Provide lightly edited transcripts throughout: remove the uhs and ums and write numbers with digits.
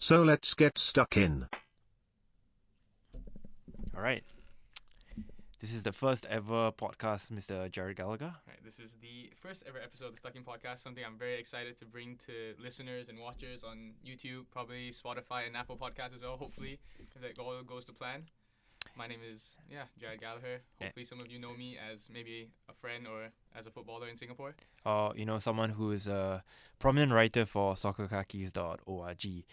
So let's get stuck in. All right. This is the first ever podcast, Mr. Jared Gallagher. Right, this is the first ever episode of the Stuck In Podcast, something I'm very excited to bring to listeners and watchers on YouTube, probably Spotify and Apple Podcasts as well, hopefully, if that all goes to plan. My name is, Jared Gallagher. Hopefully some of you know me as maybe a friend or as a footballer in Singapore. Or, someone who is a prominent writer for soccerkakis.org.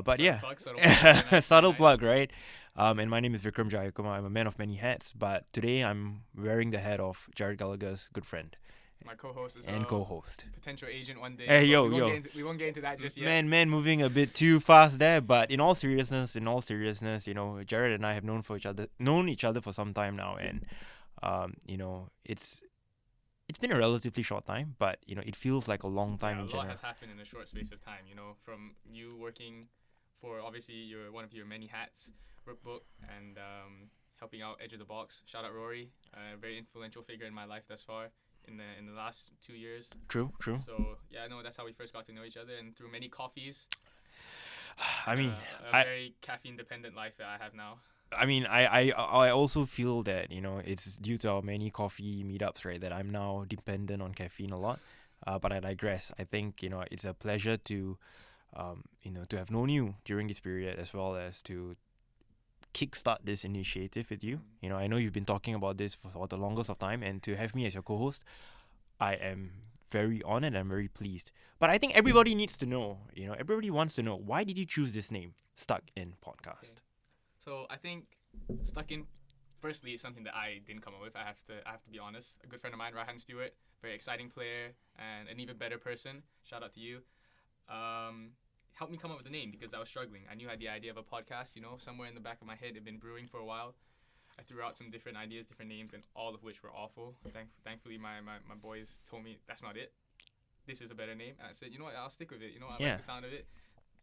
But yeah, subtle plug, right? And my name is Vikram Jayakumar. I'm a man of many hats, but today I'm wearing the hat of Jared Gallagher's good friend. My co-host as and well. co-host. Potential agent one day. Hey, we won't get into that just yet. Man, moving a bit too fast there. But in all seriousness, Jared and I have known each other for some time now, and it's been a relatively short time, but it feels like a long time in general. A lot has happened in a short space of time. From you working for obviously one of your many hats, Rookbook, and helping out Edge of the Box. Shout out Rory, a very influential figure in my life thus far. In the last 2 years. True. So that's how we first got to know each other, and through many coffees. I mean, very caffeine dependent life that I have now. I mean, I also feel that it's due to our many coffee meetups, right, that I'm now dependent on caffeine a lot. But I digress. I think it's a pleasure to to have known you during this period, as well as to kickstart this initiative with you. I know you've been talking about this for the longest of time, and to have me as your co-host, I am very honored and very pleased. But I think everybody needs to know, everybody wants to know, why did you choose this name, Stuck In Podcast? Okay. So I think Stuck In, firstly, is something that I didn't come up with. I have to be honest. A good friend of mine, Rahan Stewart, very exciting player and an even better person. Shout out to you. Helped me come up with the name because I was struggling. I knew I had the idea of a podcast, somewhere in the back of my head. It had been brewing for a while. I threw out some different ideas, different names, and all of which were awful. Thankfully, my boys told me that's not it. This is a better name. And I said, I'll stick with it. I like the sound of it.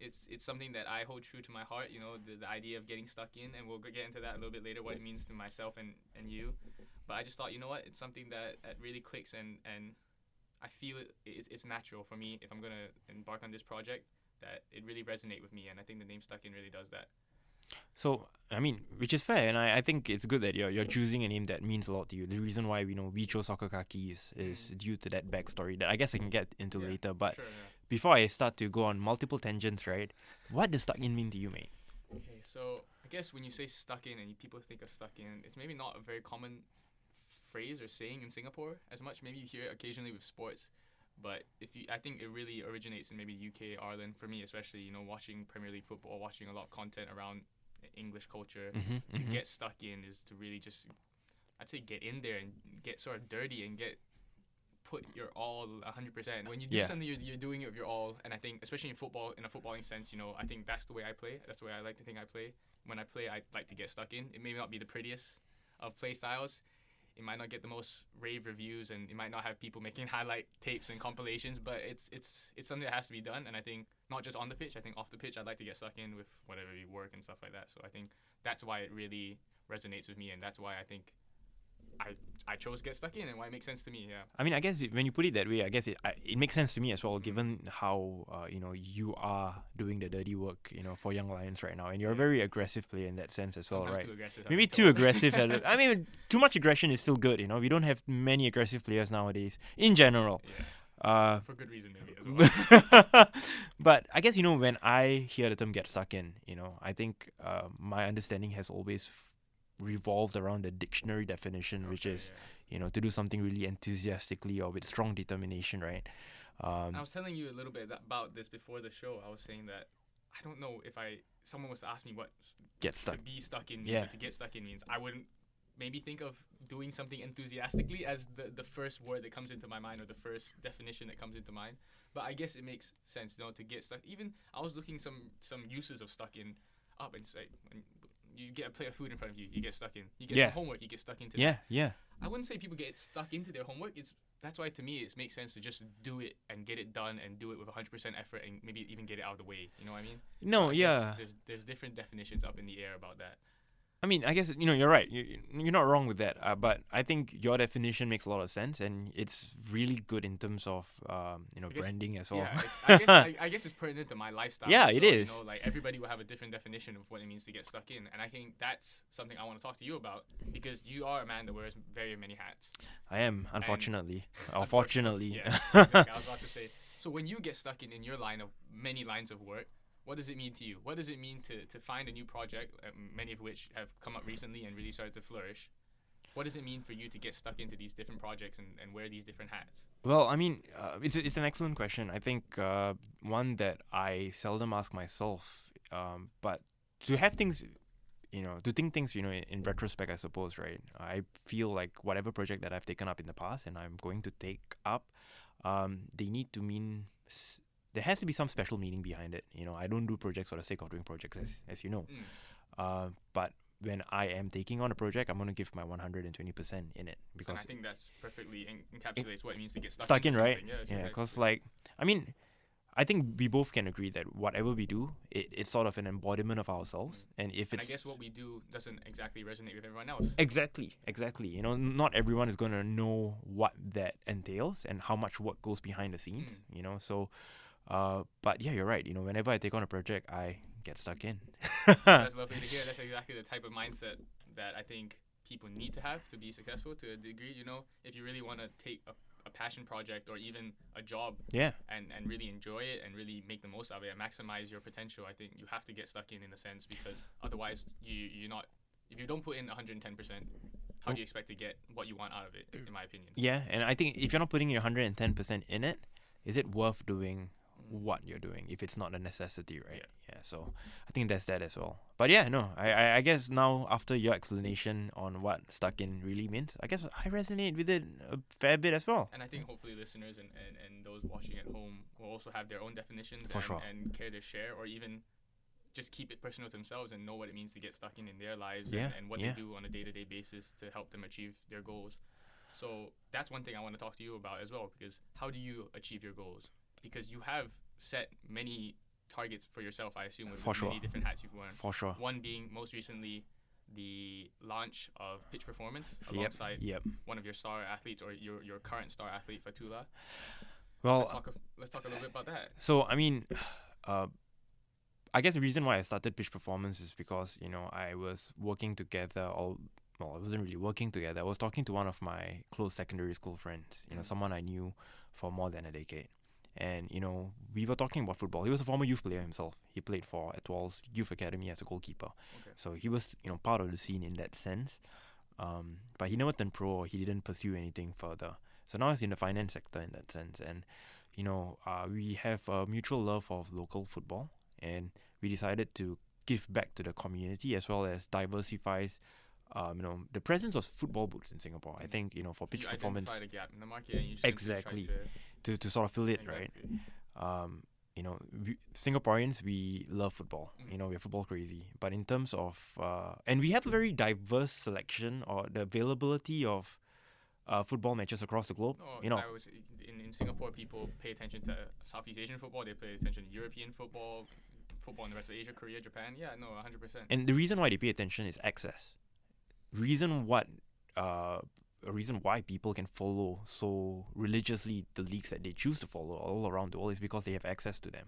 It's something that I hold true to my heart, the idea of getting stuck in, and we'll get into that a little bit later, what it means to myself and you. But I just thought, it's something that really clicks, and I feel it's natural for me if I'm going to embark on this project, that it really resonate with me, and I think the name Stuck In really does that. So, I mean, which is fair, and I think it's good that you're choosing a name that means a lot to you. The reason why we chose Soccer Kakis is due to that backstory that I guess I can get into later. But before I start to go on multiple tangents, right, what does Stuck In mean to you, mate? Okay, so I guess when you say Stuck In and people think of Stuck In, it's maybe not a very common phrase or saying in Singapore as much. Maybe you hear it occasionally with sports. But I think it really originates in maybe UK, Ireland, for me especially, watching Premier League football, watching a lot of content around English culture. To get stuck in is to really just, I'd say, get in there and get sort of dirty and put your all 100%. When you do something, you're doing it with your all. And I think, especially in football, in a footballing sense, I think that's the way I play. That's the way I like to think I play. When I play, I like to get stuck in. It may not be the prettiest of play styles. It might not get the most rave reviews, and it might not have people making highlight tapes and compilations, but it's something that has to be done. And I think not just on the pitch, I think off the pitch, I'd like to get stuck in with whatever you work and stuff like that. So I think that's why it really resonates with me, and that's why I think I chose Get Stuck In, and why it makes sense to me. I mean, I guess when you put it that way, I guess it makes sense to me as well, given how you are doing the dirty work for Young Lions right now, and you're a very aggressive player in that sense as well, right? Too aggressive, maybe too aggressive. I mean, too much aggression is still good. We don't have many aggressive players nowadays in general. For good reason, maybe as well. But I guess when I hear the term "get stuck in," I think my understanding has always revolved around the dictionary definition, which is to do something really enthusiastically or with strong determination, right? I was telling you a little bit about this before the show. I was saying that I don't know if someone was to ask me what to be stuck in means or to get stuck in means, I wouldn't maybe think of doing something enthusiastically as the first word that comes into my mind, or the first definition that comes into mind. But I guess it makes sense, to get stuck. Even I was looking some uses of stuck in up, and say when you get a plate of food in front of you, you get stuck in. You get some homework, you get stuck into. Yeah. I wouldn't say people get stuck into their homework. That's why to me it makes sense to just do it and get it done and do it with 100% effort and maybe even get it out of the way. You know what I mean? No, There's different definitions up in the air about that. I mean, I guess you're right. You're not wrong with that. But I think your definition makes a lot of sense, and it's really good in terms of I guess, branding as well. yeah, I guess it's pertinent to my lifestyle. Yeah, as it well, is. like everybody will have a different definition of what it means to get stuck in, and I think that's something I want to talk to you about because you are a man that wears very many hats. I am, unfortunately. Or Unfortunately, fortunately. yeah, exactly, I was about to say. So when you get stuck in your line of many lines of work, what does it mean to you? What does it mean to find a new project, many of which have come up recently and really started to flourish? What does it mean for you to get stuck into these different projects and wear these different hats? Well, I mean, it's an excellent question. I think one that I seldom ask myself. But to have things, to think things, in retrospect, I suppose, right? I feel like whatever project that I've taken up in the past and I'm going to take up, they need to mean. There has to be some special meaning behind it. I don't do projects for the sake of doing projects, as you know. But when I am taking on a project, I'm going to give my 120% in it because And I think that's perfectly encapsulates what it means to get stuck in, into right? something. Yeah, exactly. because I mean, I think we both can agree that whatever we do, it's sort of an embodiment of ourselves, and if And it's I guess what we do doesn't exactly resonate with everyone else. exactly, not everyone is going to know what that entails and how much work goes behind the scenes. So. But yeah, you're right. Whenever I take on a project, I get stuck in. That's lovely to hear. That's exactly the type of mindset that I think people need to have to be successful to a degree. If you really want to take a passion project or even a job Yeah. and really enjoy it and really make the most of it and maximize your potential, I think you have to get stuck in a sense because otherwise you're not, if you don't put in 110%, how do you expect to get what you want out of it, in my opinion? Yeah, and I think if you're not putting your 110% in it, is it worth doing what you're doing if it's not a necessity, right? Yeah, so I think that's that as well. But yeah, no, I guess now after your explanation on what stuck in really means, I guess I resonate with it a fair bit as well. And I think hopefully listeners and those watching at home will also have their own definitions For sure. and care to share or even just keep it personal to themselves and know what it means to get stuck in their lives and what they do on a day-to-day basis to help them achieve their goals. So that's one thing I want to talk to you about as well, because how do you achieve your goals? Because you have set many targets for yourself, I assume, with many different hats you've worn. For sure. One being most recently the launch of Pitch Performance alongside one of your star athletes or your current star athlete, Fatula. Well, let's talk a little bit about that. So, I mean, I guess the reason why I started Pitch Performance is because, I was working together I wasn't really working together. I was talking to one of my close secondary school friends, someone I knew for more than a decade. And, we were talking about football. He was a former youth player himself. He played for Etoile's youth academy as a goalkeeper. Okay. So he was, part of the scene in that sense. But he never turned pro or he didn't pursue anything further. So now he's in the finance sector in that sense. And, we have a mutual love of local football. And we decided to give back to the community as well as diversifies the presence of football booths in Singapore. I think, for Pitch Performance. You identified a gap in the market and you just exactly tried to sort of fill it, exactly. right? Singaporeans, we love football. We're football crazy. But in terms of and we have a very diverse selection or the availability of football matches across the globe. I was in Singapore, people pay attention to Southeast Asian football. They pay attention to European football in the rest of Asia, Korea, Japan. Yeah, no, 100%. And the reason why they pay attention is access. A reason why people can follow so religiously the leagues that they choose to follow all around the world is because they have access to them.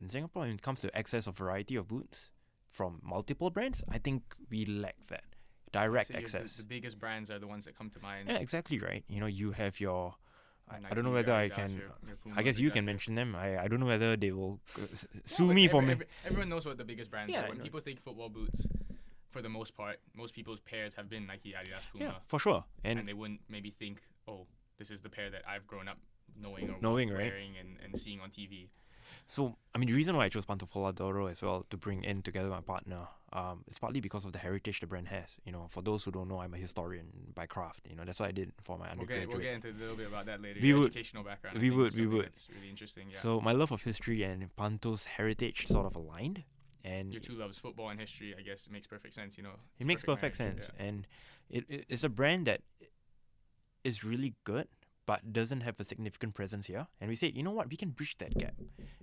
In Singapore, when it comes to access of variety of boots from multiple brands, I think we lack that direct access. The biggest brands are the ones that come to mind. Yeah, exactly right. You have your Nike, I don't know whether I Adidas, can. your Puma, I guess you the can Jacket. mention them. I don't know whether they will sue but me for me. Everyone knows what the biggest brands Yeah, are. When people think football boots, for the most part, most people's pairs have been Nike, Adidas, Puma. Yeah, for sure. And they wouldn't maybe think, oh, this is the pair that I've grown up knowing or Knowing, right? wearing and seeing on TV. So, I mean, the reason why I chose Pantofoladouro as well to bring in together my partner, is partly because of the heritage the brand has. For those who don't know, I'm a historian by craft. That's what I did for my undergraduate. We'll get into a little bit about that later. We Your would. educational background. We would. It's really interesting. Yeah. So my love of history and Panto's heritage sort of aligned. And your two loves, football and history, I guess it makes perfect sense. It makes perfect sense. Yeah. And it's a brand that is really good, but doesn't have a significant presence here. And we said, you know what, we can bridge that gap.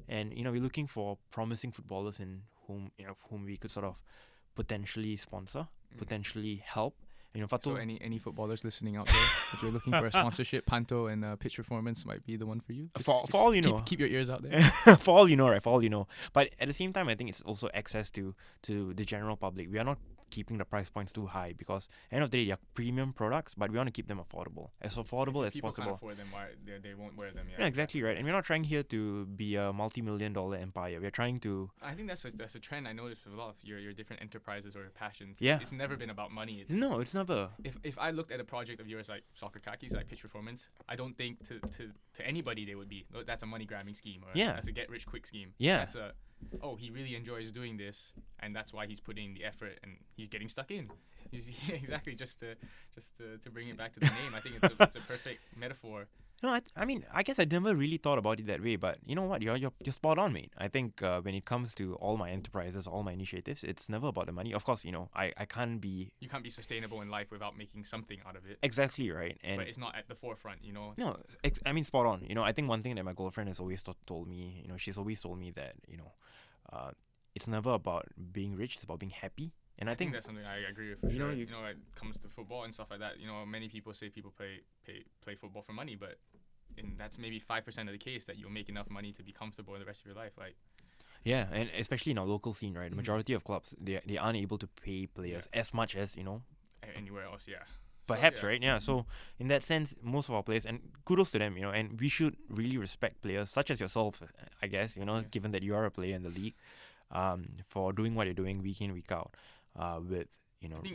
And we're looking for promising footballers in whom we could sort of potentially sponsor, potentially help. You know, So Fatul, any footballers listening out there, if you're looking for a sponsorship, Panto and Pitch Performance might be the one for you. For all you know. keep your ears out there. for all you know, right? For all you know. But at the same time, I think it's also access to the general public. We are not keeping the price points too high because at the end of the day, they are premium products, but we want to keep them affordable as If as people possible. can't afford them, why they won't wear them? Yeah, exactly right. And we're not trying here to be a multi-million-dollar empire. We're trying to. I think that's a trend I noticed with a lot of your different enterprises or passions. Yeah. It's never been about money. No, it's never. If I looked at a project of yours like soccer khakis, like Pitch Performance, I don't think to anybody they would be. "Oh, that's a money grabbing scheme, or Yeah. that's a get rich quick scheme. Yeah. That's he really enjoys doing this, and that's why he's putting in the effort and he's getting stuck in. Exactly, just to bring it back to the name. I think it's a perfect metaphor. No, I mean, I guess I never really thought about it that way, but you know what? You're spot on, mate. I think when it comes to all my enterprises, all my initiatives, it's never about the money. Of course, I can't be. You can't be sustainable in life without making something out of it. Exactly right, and But it's not at the forefront, No, I mean, spot on. I think one thing that my girlfriend has always told me, she's always told me that, it's never about being rich; it's about being happy. And I think that's something I agree with for sure. When it comes to football and stuff like that. Many people say people play football for money, but that's maybe 5% of the case that you'll make enough money to be comfortable in the rest of your life. Like, yeah, and especially in our local scene, right? The majority of clubs they aren't able to pay players as much as anywhere else. Yeah. Perhaps, right? Yeah. So in that sense, most of our players, and kudos to them, and we should really respect players such as yourself, I guess, given that you are a player in the league, for doing what you're doing week in, week out, with.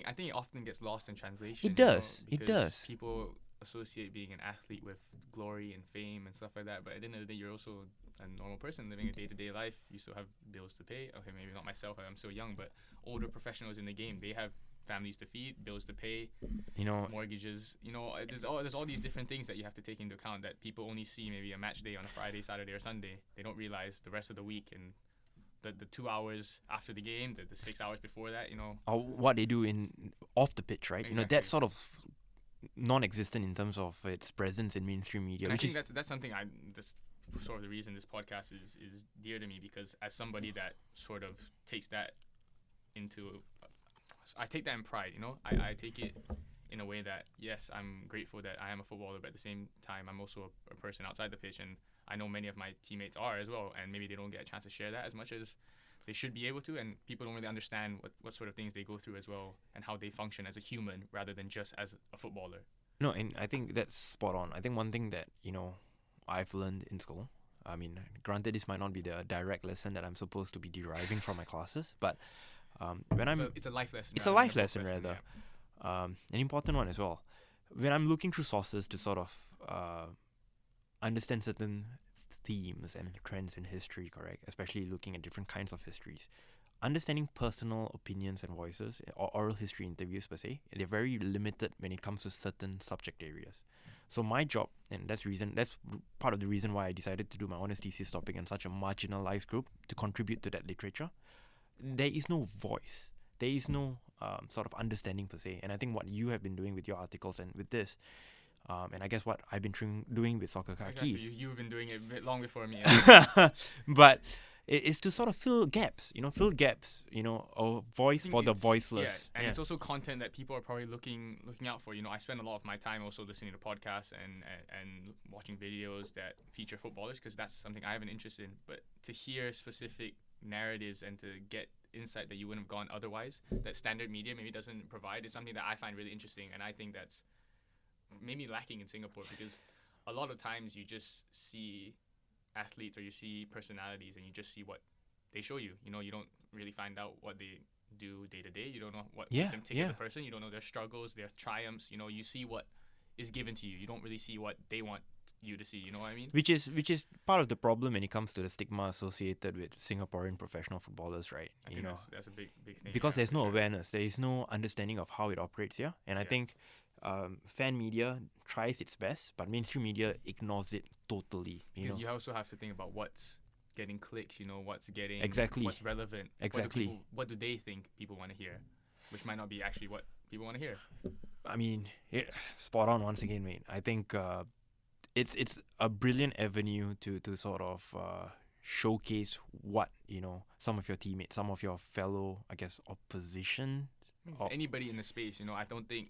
I think it often gets lost in translation. It does. It does. Because people associate being an athlete with glory and fame and stuff like that, but at the end of the day, you're also a normal person living a day-to-day life. You still have bills to pay. Okay, maybe not myself, I'm so young, but older professionals in the game, they have families to feed, bills to pay, mortgages. There's all these different things that you have to take into account that people only see maybe a match day on a Friday, Saturday, or Sunday. They don't realize the rest of the week and the 2 hours after the game, the 6 hours before that. Or what they do in off the pitch, right? Exactly. That's sort of non-existent in terms of its presence in mainstream media. And I think that's something that's sort of the reason this podcast is dear to me, because as somebody that sort of takes that into, I take that in pride. I take it in a way that, yes, I'm grateful that I am a footballer, but at the same time, I'm also a person outside the pitch, and I know many of my teammates are as well, and maybe they don't get a chance to share that as much as they should be able to, and people don't really understand what sort of things they go through as well, and how they function as a human rather than just as a footballer. No, and I think that's spot on. I think one thing that, I've learned in school, I mean, granted, this might not be the direct lesson that I'm supposed to be deriving from my classes, but it's a life lesson. It's a life lesson, rather. Yeah. An important one as well. When I'm looking through sources to sort of understand certain themes and trends in history, correct? Especially looking at different kinds of histories. Understanding personal opinions and voices, or oral history interviews per se, they're very limited when it comes to certain subject areas. So my job, and that's part of the reason why I decided to do my honours thesis topic in such a marginalized group, to contribute to that literature. There is no voice. There is no sort of understanding per se. And I think what you have been doing with your articles and with this, and I guess what I've been doing with Soccer Khakis. Exactly. You've been doing it a bit long before me. But it's to sort of fill gaps, a voice for the voiceless. Yeah, and it's also content that people are probably looking out for. I spend a lot of my time also listening to podcasts and watching videos that feature footballers, because that's something I have an interest in. But to hear specific narratives and to get insight that you wouldn't have gone otherwise, that standard media maybe doesn't provide, is something that I find really interesting, and I think that's maybe lacking in Singapore, because a lot of times you just see athletes or you see personalities and you just see what they show you. You don't really find out what they do day to day. You don't know what makes them tick as a person. You don't know their struggles, their triumphs. You see what is given to you. You don't really see what they want you to see. You know what I mean? Which is part of the problem when it comes to the stigma associated with Singaporean professional footballers, right? I think that's a big thing. Because there's no awareness, there is no understanding of how it operates here, and I think fan media tries its best, but mainstream media ignores it totally. Because you also have to think about what's getting clicks. What's getting what's relevant. Exactly. What do they think people want to hear, which might not be actually what people want to hear. I mean, spot on once again, mate. I think it's a brilliant avenue to sort of showcase what, some of your teammates, some of your fellow, I guess, opposition. It's anybody in the space, I don't think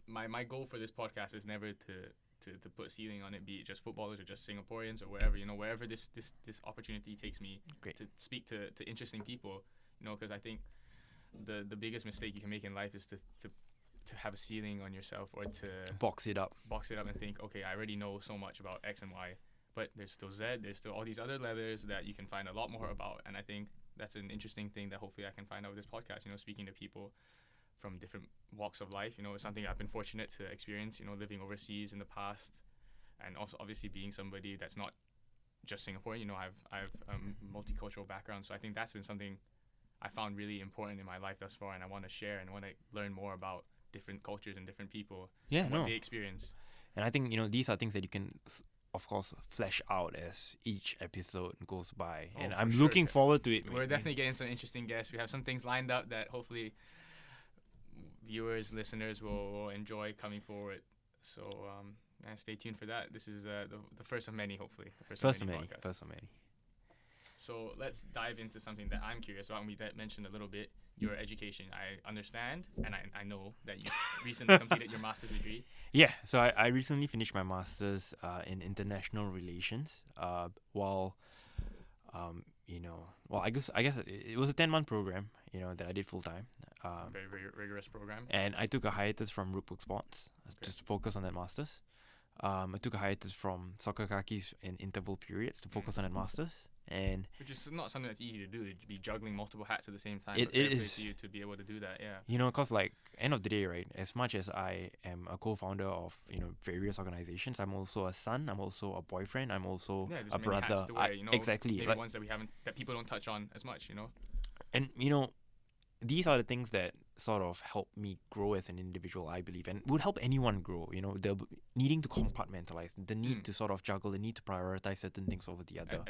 my goal for this podcast is never to put a ceiling on it, be it just footballers or just Singaporeans or wherever, wherever this opportunity takes me. Great. To speak to interesting people, because I think the biggest mistake you can make in life is to have a ceiling on yourself, or to box it up and think, okay, I already know so much about X and Y, but there's still Z, there's still all these other letters that you can find a lot more about. And I think that's an interesting thing that hopefully I can find out with this podcast, speaking to people from different walks of life. It's something I've been fortunate to experience, living overseas in the past, and also obviously being somebody that's not just Singaporean. I've a multicultural background, so I think that's been something I found really important in my life thus far, and I want to share and want to learn more about different cultures and different people, and what they experience. And I think these are things that you can, of course, flesh out as each episode goes by, and I'm looking forward to it. We're definitely getting some interesting guests. We have some things lined up that hopefully viewers, listeners will enjoy coming forward. So stay tuned for that. This is the first of many, hopefully. The first of many. So let's dive into something that I'm curious about, and we mentioned a little bit, your education. I understand, and I know that you recently completed your master's degree. Yeah, so I recently finished my master's in international relations. I guess it was a 10-month program, that I did full time. Very, very rigorous program. And I took a hiatus from Rugby sports to focus on that master's. I took a hiatus from soccer kakis in interval periods to focus on that master's. And which is not something that's easy to do, to be juggling multiple hats at the same time. It is for you to be able to do that, yeah. Because end of the day, right, as much as I am a co-founder of various organizations, I'm also a son, I'm also a boyfriend, I'm also a brother. Hats to wear, exactly, maybe ones that people don't touch on as much, And these are the things that sort of help me grow as an individual, I believe, and would help anyone grow. The needing to compartmentalize, the need to sort of juggle, the need to prioritize certain things over the other.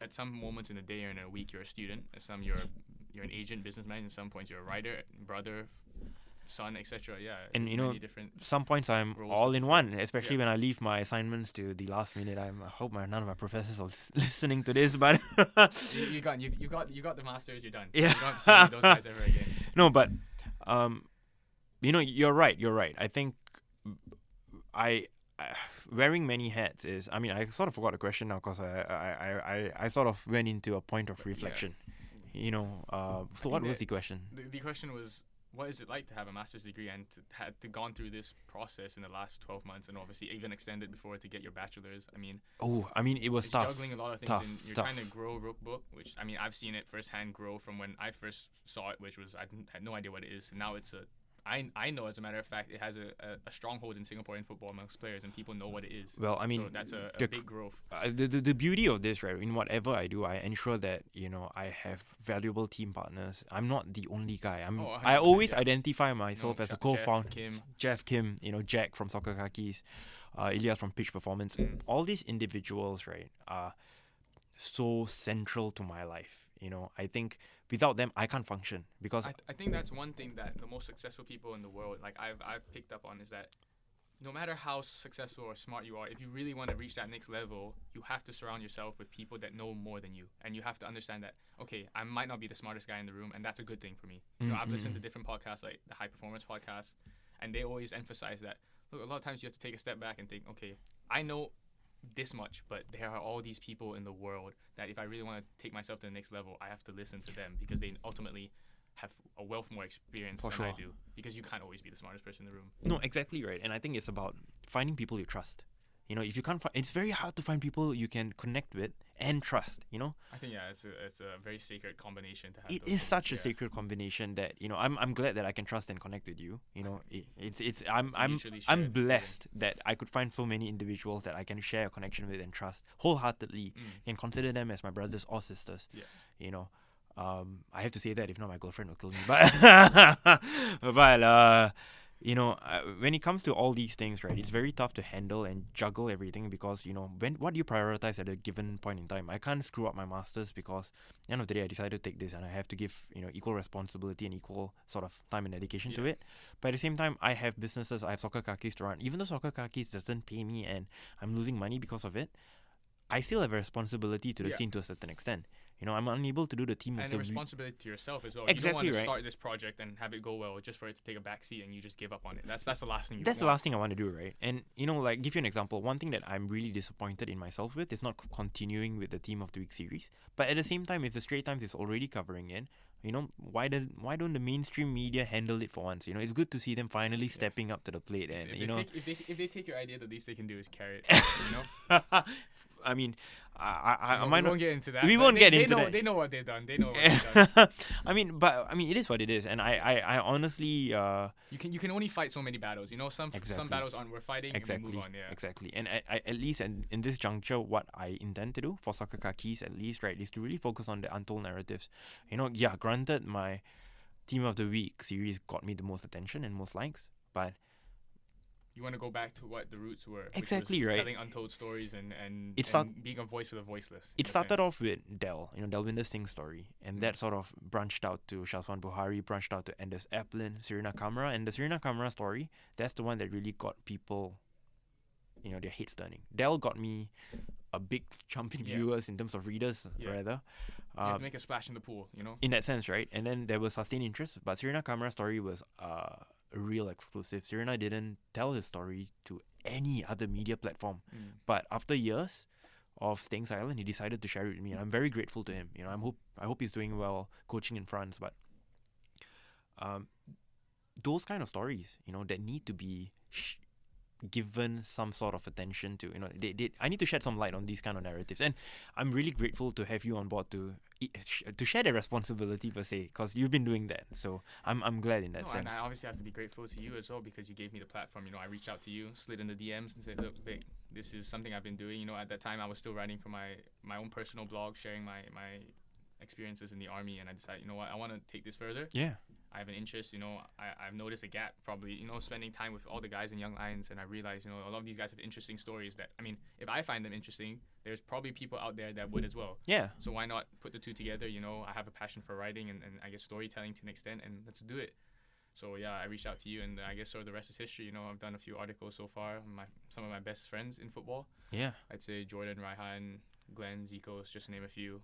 At some moments in the day or in a week, you're a student. At some, you're an agent, businessman. At some points, you're a writer, brother, son, etc. Yeah, and some points I'm all in one, especially when I leave my assignments to the last minute. I hope none of my professors are listening to this, but you got the masters. You're done. Yeah. You don't have to see those guys ever again. No, but you're right. I think I wearing many hats is. I mean, I sort of forgot the question now because I sort of went into a point of reflection. Yeah. So what was the question? The question was, what is it like to have a master's degree and to gone through this process in the last 12 months, and obviously even extended before to get your bachelor's? I mean, it was tough. Juggling a lot of things, and you're trying to grow Rookbook, which I mean I've seen it firsthand grow from when I first saw it, which was I had no idea what it is. And now it's I know, as a matter of fact, it has a stronghold in Singaporean football amongst players, and people know what it is. Well, I mean, so that's a big growth. The beauty of this, right, in whatever I do, I ensure that I have valuable team partners. I'm not the only guy. I always identify myself as a co-founder. Jeff Kim, Jack from Soccer Kakis, Elias from Pitch Performance. All these individuals, right, are so central to my life. I think without them, I can't function, because I think that's one thing that the most successful people in the world, like I've picked up on, is that no matter how successful or smart you are, if you really want to reach that next level, you have to surround yourself with people that know more than you, and you have to understand that, okay, I might not be the smartest guy in the room, and that's a good thing for me. I've listened to different podcasts, like the High Performance podcast, and they always emphasize that, look, a lot of times you have to take a step back and think, okay, I know this much, but there are all these people in the world that if I really want to take myself to the next level, I have to listen to them, because they ultimately have a wealth more experience than I do, because you can't always be the smartest person in the room. No, exactly right. And I think it's about finding people you trust. If you can't it's very hard to find people you can connect with and trust. I think it's a very sacred combination to have. It is such a sacred combination that I'm glad that I can trust and connect with you. I'm blessed that I could find so many individuals that I can share a connection with and trust wholeheartedly. Can consider them as my brothers or sisters. Yeah. I have to say that, if not, my girlfriend will kill me. But when it comes to all these things, right, it's very tough to handle and juggle everything, because what do you prioritize at a given point in time? I can't screw up my masters, because at the end of the day I decided to take this, and I have to give equal responsibility and equal sort of time and dedication to it. But at the same time, I have businesses, I have Soccer Kakis to run. Even though Soccer Kakis doesn't pay me and I'm losing money because of it, I still have a responsibility to the Yeah. scene to a certain extent. You know, I'm unable to do the team of And the a week. responsibility to yourself as well. Exactly, you don't want to right. start this project and have it go well just for it to take a backseat and you just give up on it. That's the last thing you That's want. the last thing I want to do, right? And like, give you an example. One thing that I'm really disappointed in myself with is not continuing with the Team of the Week series. But at the same time, if the Straits Times is already covering it, why don't the mainstream media handle it for once? It's good to see them finally stepping up to the plate, and If they take your idea, the least they can do is carry it. I mean, I We might not. won't get into that. We but won't they, get they into know, that. They know what they've done. They know what they've done. I mean, it is what it is, and I honestly. You can only fight so many battles. Some Exactly. battles aren't worth fighting. And we move on. Yeah. Exactly. And I at least in this juncture, what I intend to do for Soccer Kakis at least, right, is to really focus on the untold narratives. Yeah, granted, my Team of the Week series got me the most attention and most likes, but You want to go back to what the roots were. Which Exactly, was right. Telling untold stories and being a voice for the voiceless. it started off with Delvinder Singh's story, and Mm. that sort of branched out to Shazwan Buhari, branched out to Anders Eplin, Serena Kamara, and the Serena Kamara story, that's the one that really got people, their heads turning. Del got me a big jump in Yeah. viewers in terms of readers, Yeah. rather. You have to make a splash in the pool. In that sense, right? And then there was sustained interest, but Serena Kamara's story was a real exclusive. Serena didn't tell his story to any other media platform, but after years of staying silent, he decided to share it with me, and I'm very grateful to him. I hope he's doing well coaching in France, but those kind of stories, that need to be given some sort of attention to. I need to shed some light on these kind of narratives, and I'm really grateful to have you on board to share the responsibility per se, because you've been doing that. So I'm glad in that No, sense. and I obviously have to be grateful to you as well because you gave me the platform. I reached out to you, slid in the DMs, and said, "Look, Vic, this is something I've been doing." At that time, I was still writing for my own personal blog, sharing my experiences in the army, and I decided, I want to take this further. Yeah. I have an interest. I've noticed a gap probably. Spending time with all the guys in Young Lions, and I realized, a lot of these guys have interesting stories that, if I find them interesting, there's probably people out there that would as well. Yeah. So why not put the two together? I have a passion for writing and I guess storytelling to an extent, and let's do it. So yeah, I reached out to you, and I guess the rest is history. I've done a few articles so far. Some of my best friends in football. Yeah. I'd say Jordan, Raihan, Glenn, Zico, just to name a few.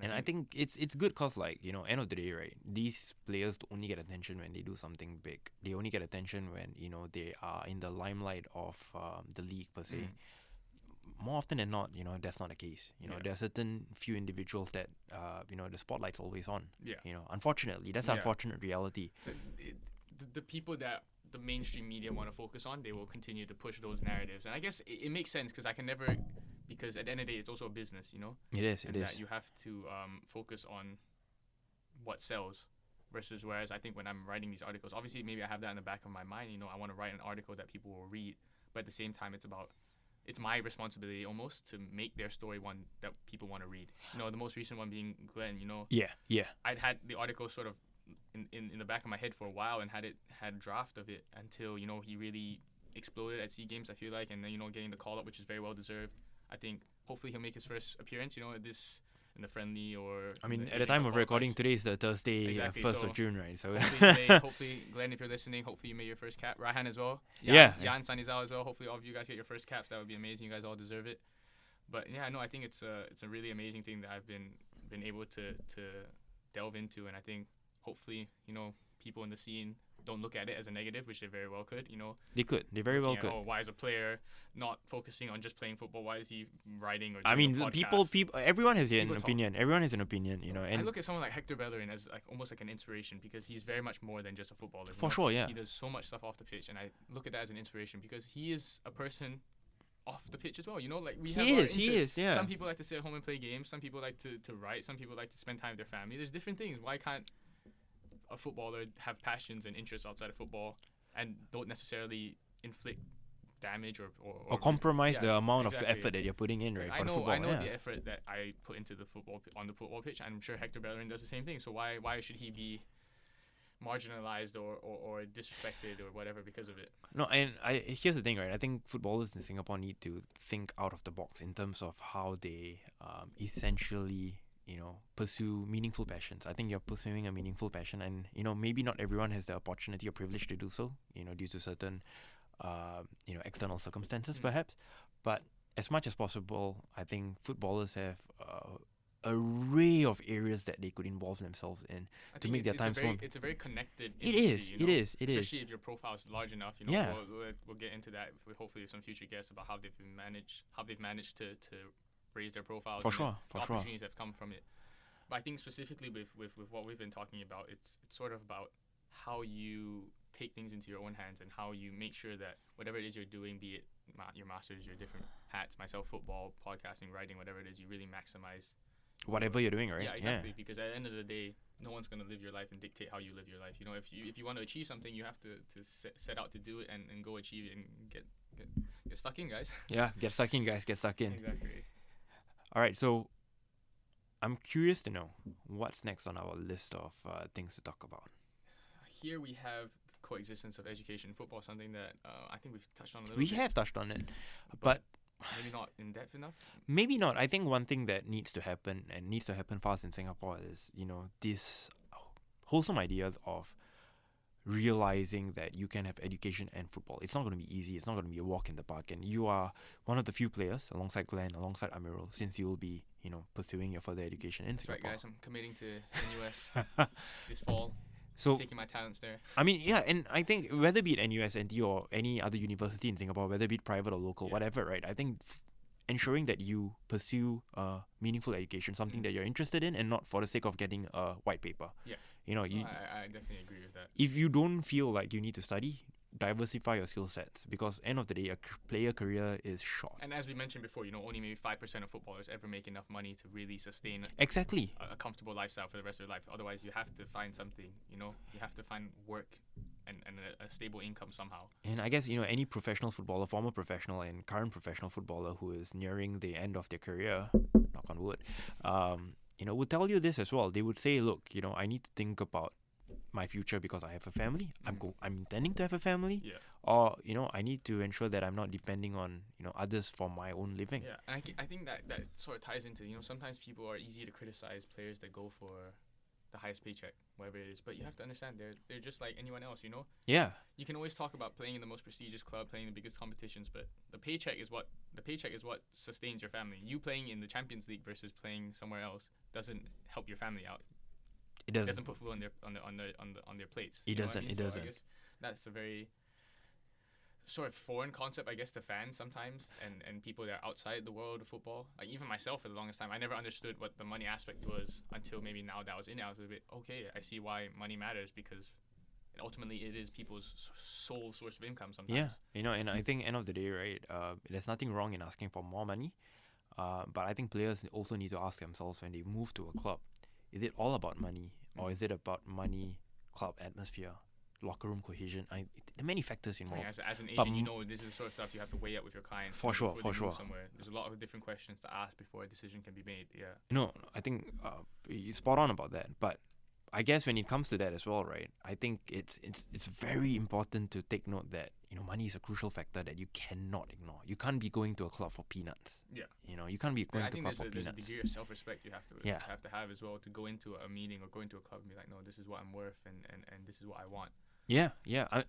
And I think it's good because, end of the day, right, these players only get attention when they do something big. They only get attention when, they are in the limelight of the league per se. More often than not, that's not the case. There are certain few individuals that, the spotlight's always on. Yeah. Unfortunately, that's an unfortunate reality. So the people that the mainstream media want to focus on, they will continue to push those narratives. And I guess it makes sense because because at the end of the day, it's also a business, It is. That you have to focus on what sells versus whereas I think when I'm writing these articles, obviously maybe I have that in the back of my mind, I want to write an article that people will read, but at the same time it's my responsibility almost to make their story one that people want to read. The most recent one being Glenn, Yeah. I'd had the article sort of in the back of my head for a while and had a draft of it until, he really exploded at SEA Games, I feel like, and then, getting the call up, which is very well deserved. I think hopefully he'll make his first appearance, in the friendly or. At the time of recording, today is the Thursday, Exactly, 1st so of June, right? So hopefully, Glenn, if you're listening, hopefully you made your first cap. Raihan as well. Yeah. Jan Sanizal as well. Hopefully all of you guys get your first caps. That would be amazing. You guys all deserve it. But yeah, no, I think it's a really amazing thing that I've been able to delve into, and I think hopefully people in the scene don't look at it as a negative, which they very well could. They could. They very well could. Why is a player not focusing on just playing football? Why is he writing or? People. Everyone has an People talk. opinion. Everyone has an opinion. And I look at someone like Hector Bellerin as almost like an inspiration because he's very much more than just a footballer. For sure, yeah. He does so much stuff off the pitch, and I look at that as an inspiration because he is a person off the pitch as well. We have our interests. He is, yeah. Some people like to sit at home and play games. Some people like to write. Some people like to spend time with their family. There's different things. Why can't a footballer have passions and interests outside of football and don't necessarily inflict damage or compromise the amount of exactly. effort that you're putting in, right? For the football. I know yeah. the effort that I put into the football on the football pitch. I'm sure Hector Bellerin does the same thing. So why should he be marginalized or disrespected or whatever because of it? No, and here's the thing, right? I think footballers in Singapore need to think out of the box in terms of how they essentially pursue meaningful passions. I think you're pursuing a meaningful passion, and maybe not everyone has the opportunity or privilege to do so, due to certain external circumstances perhaps. But as much as possible, I think footballers have array of areas that they could involve themselves in I to think make their it's a time very spent. it's a very connected It industry, is, you it know? is, it is. Especially if your profile is large enough, you know. Yeah. We'll get into that with hopefully some future guests about how they've managed to raise their profiles For and sure, the for sure. opportunities that have come from it. But I think specifically with what we've been talking about, it's sort of about how you take things into your own hands and how you make sure that whatever it is you're doing, be it your masters, your different hats, myself, football, podcasting, writing, whatever it is, you really maximize Whatever you're doing, right? yeah, exactly. Because at the end of the day, no one's gonna live your life and dictate how you live your life. You know, if you want to achieve something, you have to set out to do it and go achieve it and get stuck in, guys. Yeah, get stuck in, guys. Get stuck in. Exactly. All right, so I'm curious to know what's next on our list of things to talk about. Here we have coexistence of education and football, something that I think we've touched on a little We bit. have touched on it, but Maybe not in depth enough. maybe not. I think one thing that needs to happen and needs to happen fast in Singapore is, this wholesome idea of realizing that you can have education and football. It's not going to be easy. It's not going to be a walk in the park. And you are one of the few players, alongside Glenn, alongside Amirul, since you will be, pursuing your further education in That's right, Singapore. guys. I'm committing to NUS this fall. So, Taking my talents there. I mean, yeah, and I think whether be it NUS, NT, or any other university in Singapore, whether be it private or local, Yeah. whatever, right? I think ensuring that you pursue meaningful education, something that you're interested in, and not for the sake of getting a white paper. Yeah. You know, I definitely agree with that. if you don't feel like you need to study, diversify your skill sets, because end of the day, a player career is short. And as we mentioned before, only maybe 5% of footballers ever make enough money to really sustain Exactly. a comfortable lifestyle for the rest of their life. Otherwise, you have to find something, you have to find work and a stable income somehow. And I guess, any professional footballer, former professional and current professional footballer who is nearing the end of their career, knock on wood, would tell you this as well. They would say, look, I need to think about my future because I have a family. I'm intending to have a family. Yeah. Or, I need to ensure that I'm not depending on, others for my own living. Yeah, and I think that sort of ties into, sometimes people are easy to criticize players that go for the highest paycheck, whatever it is. But you have to understand, they're just like anyone else, Yeah. You can always talk about playing in the most prestigious club, playing in the biggest competitions, but the paycheck is what sustains your family. You playing in the Champions League versus playing somewhere else doesn't help your family out. It doesn't. Doesn't put food on their plates. It You know what I doesn't, mean? it So I doesn't. guess that's a very sort of foreign concept, I guess, to fans sometimes and people that are outside the world of football. Like even myself, for the longest time, I never understood what the money aspect was until maybe now that I was in it. I was a bit okay. I see why money matters, because ultimately it is people's sole source of income sometimes. Yeah, and I think end of the day, right, there's nothing wrong in asking for more money, but I think players also need to ask themselves when they move to a club, is it all about money, or is it about money, club atmosphere, locker room cohesion? There are many factors I involved. mean, as an But agent, this is the sort of stuff you have to weigh up with your client. For sure, before for they move sure. Somewhere. There's a lot of different questions to ask before a decision can be made. Yeah. No, I think you're spot on about that. But I guess when it comes to that as well, right, I think it's very important to take note that money is a crucial factor that you cannot ignore. You can't be going to a club for peanuts. Yeah. You can't be going I to a think club for there's a peanuts. degree of self-respect you have to Yeah. have as well to go into a meeting or go into a club and be like, no, this is what I'm worth and this is what I want. Yeah.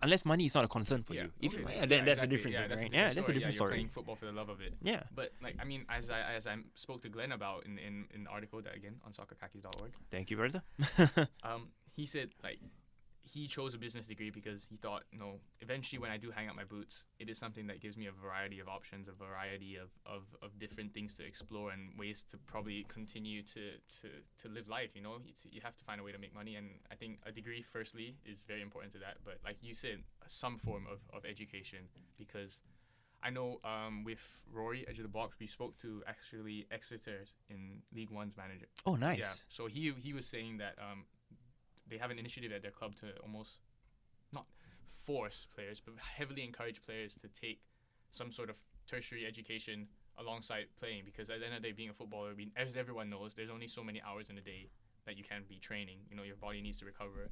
Unless money is not a concern for you. If, okay. then that's exactly. a different thing, That's right? a Yeah, that's a different You're story. playing football for the love of it. Yeah. But like, I mean, as I spoke to Glenn about in the article that again on soccerkakis.org, Thank you, brother. he said like he chose a business degree because he thought, no, eventually when I do hang up my boots, it is something that gives me a variety of options, a variety of different things to explore and ways to probably continue to live life. You have to find a way to make money, and I think a degree firstly is very important to that. But like you said, some form of education, because I know with Rory, Edge of the Box, we spoke to actually Exeter's in League One's manager. Oh, nice. Yeah. So he was saying that they have an initiative at their club to almost not force players, but heavily encourage players to take some sort of tertiary education alongside playing, because at the end of the day, being a footballer, as everyone knows, there's only so many hours in a day that you can be training. Your body needs to recover,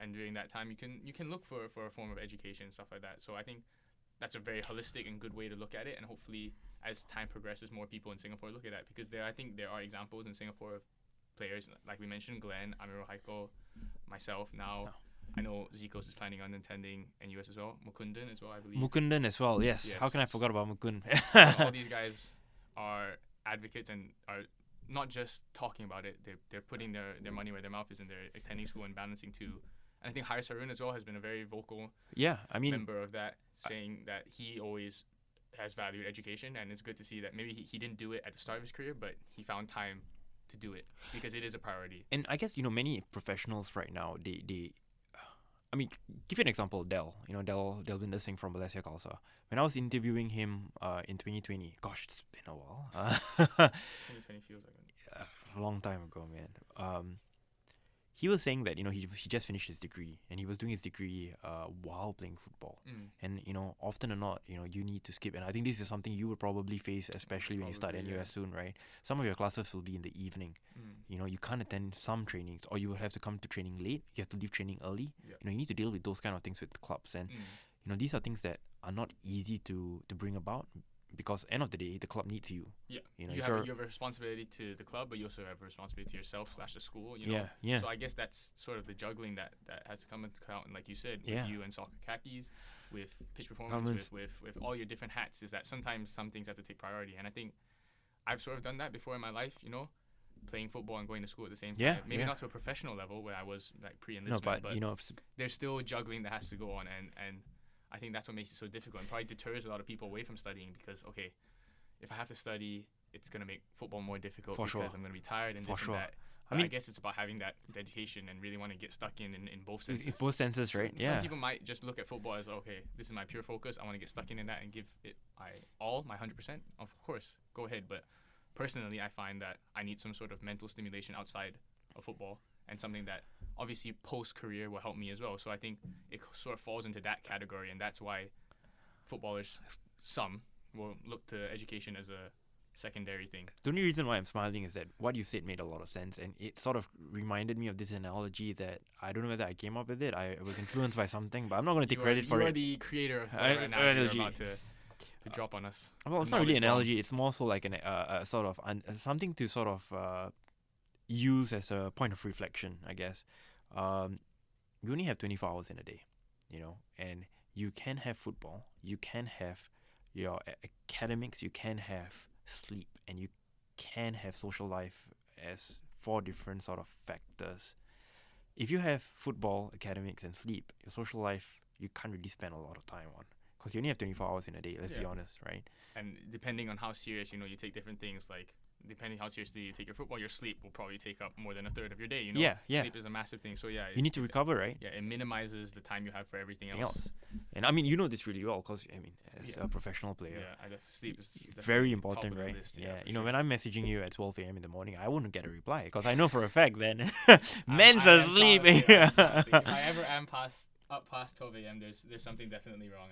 and during that time, you can look for a form of education and stuff like that. So I think that's a very holistic and good way to look at it, and hopefully, as time progresses, more people in Singapore look at that, because I think there are examples in Singapore of players like we mentioned, Glenn, Amirul Haiko, myself now. I know Zikos is planning on attending NUS as well. Mukundan as well, I believe. Mukundan as well, yes. Yes. How can I forget about Mukund? All these guys are advocates and are not just talking about it. They're putting their money where their mouth is, and they're attending school and balancing too. And I think Haris Harun as well has been a very vocal Yeah, I mean, member of that, saying that he always has valued education, and it's good to see that maybe he didn't do it at the start of his career, but he found time to do it because it is a priority. and I guess, many professionals right now, I mean, give you an example, Del. Delvinder Singh from Malaysia Khalsa. When I was interviewing him in 2020, gosh, it's been a while. 2020 feels like A long time ago, man. He was saying that he just finished his degree, and he was doing his degree while playing football. And often or not, you need to skip. And I think this is something you will probably face, especially when you start Probably, NUS soon, right? Some of your classes will be in the evening. You can't attend some trainings, or you will have to come to training late. You have to leave training early. Yeah. You need to deal with those kind of things with the clubs, and these are things that are not easy to bring about, because end of the day, the club needs you. Yeah, You you if have you're- a responsibility to the club, but you also have a responsibility to yourself / the school. You know? Yeah. So I guess that's sort of the juggling that has to come into account. And like you said, Yeah. with you and soccer khakis, with pitch performance, with all your different hats, is that sometimes some things have to take priority. And I think I've sort of done that before in my life. Playing football and going to school at the same time. Yeah, Maybe yeah. not to a professional level where I was like No, pre-enlistment, but there's still juggling that has to go on, and I think that's what makes it so difficult and probably deters a lot of people away from studying, because okay, if I have to study, it's gonna make football more difficult For because sure. I'm gonna be tired and For this sure. and that. I But I mean- guess it's about having that dedication and really want to get stuck in both senses. in both senses, So right? Some people might just look at football as, okay, this is my pure focus. I want to get stuck in that and give it my 100%. Of course, go ahead. But personally, I find that I need some sort of mental stimulation outside of football, and something that obviously post-career will help me as well. So I think it sort of falls into that category, and that's why footballers, some, will look to education as a secondary thing. The only reason why I'm smiling is that what you said made a lot of sense, and it sort of reminded me of this analogy that I don't know whether I came up with it. I was influenced by something, but I'm not going to take credit for You are it. the creator of whatever analogy analogy. you're about to drop on us. Well, it's not really an Knowledge bomb. analogy. It's more so like a sort of something to sort of use as a point of reflection, I guess. We only have 24 hours in a day, and you can have football, you can have your academics, you can have sleep, and you can have social life as 4 different sort of factors. If you have football, academics, and sleep, your social life you can't really spend a lot of time on, because you only have 24 hours in a day. Let's be Yeah. honest, right? And depending on how serious, you take different things. Like, depending how seriously you take your football, your sleep will probably take up more than a third of your day. Yeah. Sleep is a massive thing. So yeah, You need to recover, right? Yeah, it minimizes the time you have for everything Anything else. else. And I mean, you know this really well, because as Yeah. a professional player, Yeah, sleep is definitely very top important, of the right? list, Yeah, for sure. when I'm messaging you at 12 a.m. in the morning, I wouldn't get a reply, because I know for a fact then I men's am asleep. sound asleep. If I ever am up past 12 a.m., there's something definitely wrong.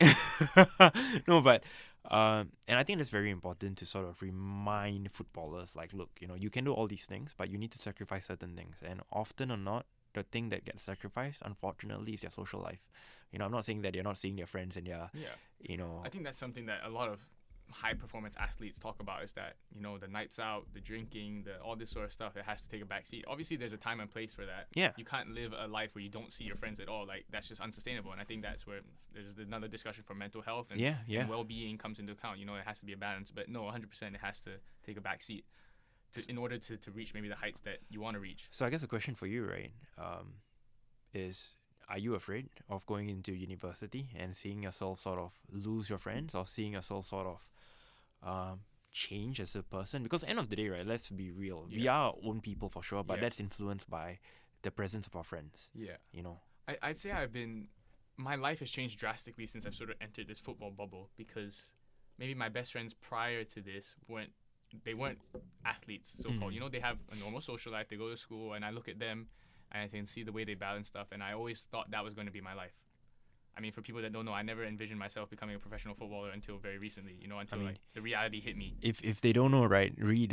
No, but and I think that's very important to sort of remind footballers, like, look, you can do all these things, but you need to sacrifice certain things, and often or not, the thing that gets sacrificed, unfortunately, is their social life. I'm not saying that they're not seeing their friends and Yeah. they're, I think that's something that a lot of high performance athletes talk about, is that the nights out, the drinking, all this sort of stuff, it has to take a back seat. Obviously there's a time and place for that. Yeah. You can't live a life where you don't see your friends at all. Like, that's just unsustainable. And I think that's where there's another discussion for mental health and, Yeah. and well-being comes into account. It has to be a balance, but no, 100% it has to take a back seat in order to reach maybe the heights that you want to reach. So I guess the question for you, right, is, are you afraid of going into university and seeing yourself sort of lose your friends, or seeing yourself sort of change as a person? Because end of the day, right, let's be real. We Yeah. are our own people for sure, but Yeah. that's influenced by the presence of our friends, Yeah. I'd say my life has changed drastically since I've sort of entered this football bubble, because maybe my best friends prior to this weren't athletes, so-called. Mhm. They have a normal social life, they go to school, and I look at them and I can see the way they balance stuff, and I always thought that was going to be my life. I mean, for people that don't know, I never envisioned myself becoming a professional footballer until very recently, until mean, like the reality hit me. If they don't know, right, read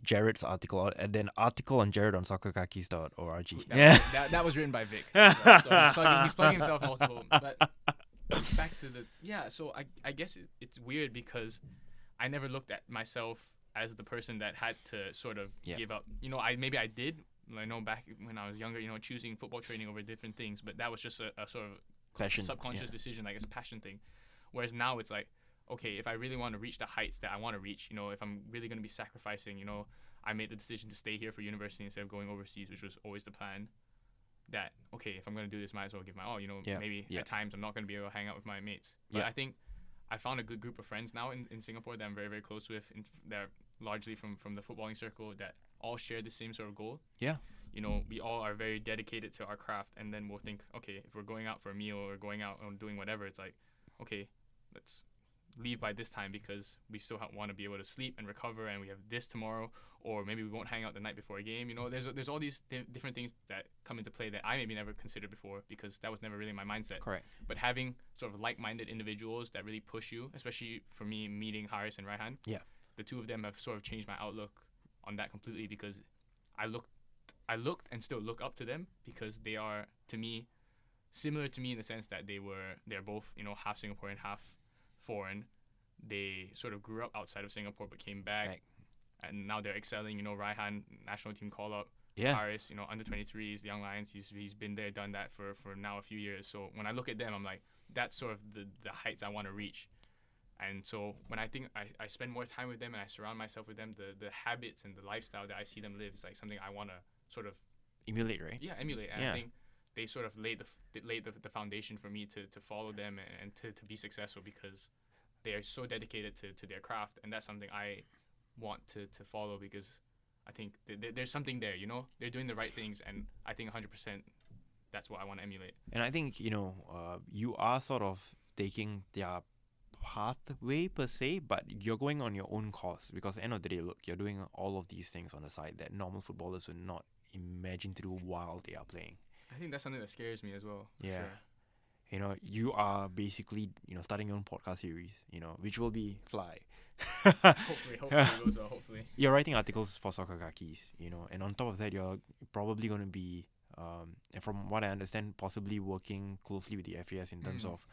Jared's article, and then article on Jared on soccerkakis.org. That was written by Vic. So he's plugging himself multiple. But back to so I guess it's weird, because I never looked at myself as the person that had to sort of Yeah. give up. I did I know back when I was younger, choosing football training over different things, but that was just a sort of Passion. subconscious Yeah. decision, like it's a passion thing. Whereas now it's like, okay, if I really want to reach the heights that I want to reach, if I'm really going to be sacrificing, I made the decision to stay here for university instead of going overseas, which was always the plan. That, okay, if I'm going to do this, might as well give my all. Yeah. Maybe Yeah. at times I'm not going to be able to hang out with my mates. But Yeah. I think I found a good group of friends now in Singapore that I'm very, very close with. They're largely from the footballing circle that all share the same sort of goal. Yeah. We all are very dedicated to our craft, and then we'll think, okay, if we're going out for a meal or going out and doing whatever, it's like, okay, let's leave by this time because we still want to be able to sleep and recover, and we have this tomorrow, or maybe we won't hang out the night before a game. There's all these different things that come into play that I maybe never considered before because that was never really my mindset. Correct. But having sort of like-minded individuals that really push you, especially for me meeting Haris and Raihan, Yeah. the two of them have sort of changed my outlook on that completely because I looked and still look up to them because they are, to me, similar to me in the sense that they're both, half Singaporean, half foreign. They sort of grew up outside of Singapore but came back. Right. And now they're excelling. Raihan, national team call-up. Yeah. Haris, under 23s, the Young Lions. He's been there, done that for now a few years. So when I look at them, I'm like, that's sort of the heights I want to reach. And so when I think I spend more time with them and I surround myself with them, the habits and the lifestyle that I see them live is like something I want to sort of Emulate, right? emulate. And Yeah. I think they sort of laid the foundation for me to follow them and to be successful because they are so dedicated to their craft, and that's something I want to follow because I think there's something there. They're doing the right things, and I think 100% that's what I want to emulate. And I think you are sort of taking their pathway per se, but you're going on your own course because at the end of the day, look, you're doing all of these things on the side that normal footballers would not imagine to do while they are playing. I think that's something that scares me as well. For Yeah. Sure. You are basically, starting your own podcast series, which will be Fly. Hopefully it goes well. Hopefully. You're writing articles for Soccer Kakis, and on top of that, you're probably going to be, and from what I understand, possibly working closely with the FAS in terms of,